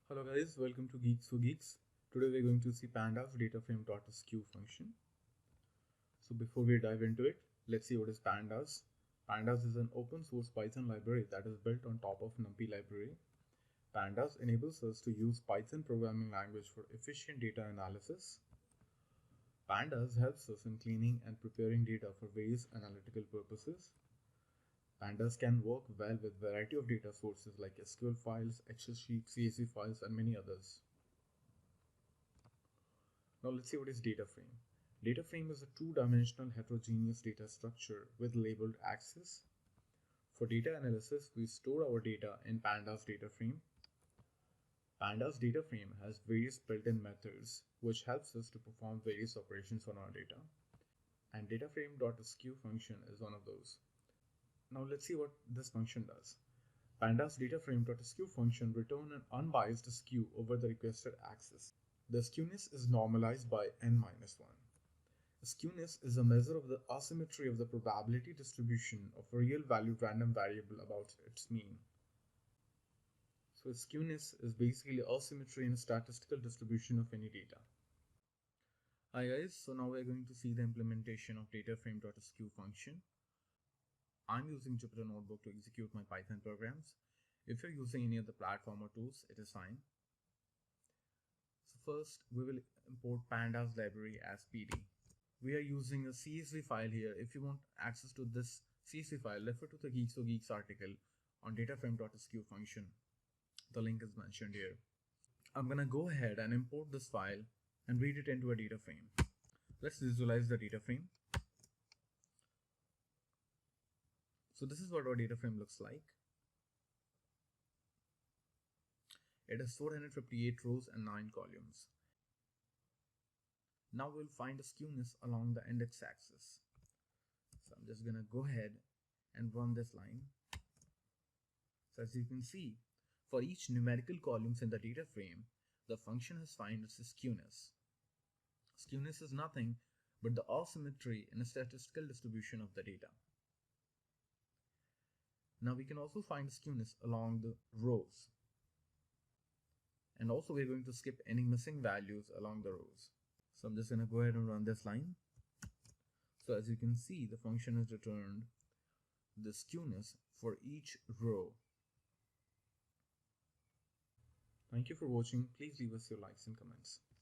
Hello guys, welcome to Geeks for Geeks. Today we're going to see Pandas dataframe.skew function. So before we dive into it, let's see what is Pandas. Pandas is an open source Python library that is built on top of NumPy library. Pandas enables us to use Python programming language for efficient data analysis. Pandas helps us in cleaning and preparing data for various analytical purposes. Pandas can work well with a variety of data sources like SQL files, Excel sheets, CSV files, and many others. Now let's see what is data frame. Data frame is a two-dimensional heterogeneous data structure with labeled axes. For data analysis, we store our data in Pandas data frame. Pandas data frame has various built-in methods which helps us to perform various operations on our data. And dataframe.skew function is one of those. Now let's see what this function does. Pandas dataframe.skew function return an unbiased skew over the requested axis. The skewness is normalized by n-1. Skewness is a measure of the asymmetry of the probability distribution of a real-valued random variable about its mean. So skewness is basically asymmetry in a statistical distribution of any data. Hi guys, so now we're going to see the implementation of dataframe.skew function. I'm using Jupyter Notebook to execute my Python programs. If you're using any of the platform or tools, it is fine. So first, we will import Pandas library as PD. We are using a CSV file here. If you want access to this CSV file, refer to the Geeks for Geeks article on dataframe.skew function. The link is mentioned here. I'm gonna go ahead and import this file and read it into a data frame. Let's visualize the data frame. So this is what our data frame looks like. It has 458 rows and 9 columns. Now we'll find the skewness along the index axis. So I'm just gonna go ahead and run this line. So as you can see, for each numerical columns in the data frame, the function has found its skewness. Skewness is nothing but the asymmetry in a statistical distribution of the data. Now we can also find skewness along the rows. And also we're going to skip any missing values along the rows. So I'm just going to go ahead and run this line. So as you can see, the function has returned the skewness for each row. Thank you for watching. Please leave us your likes and comments.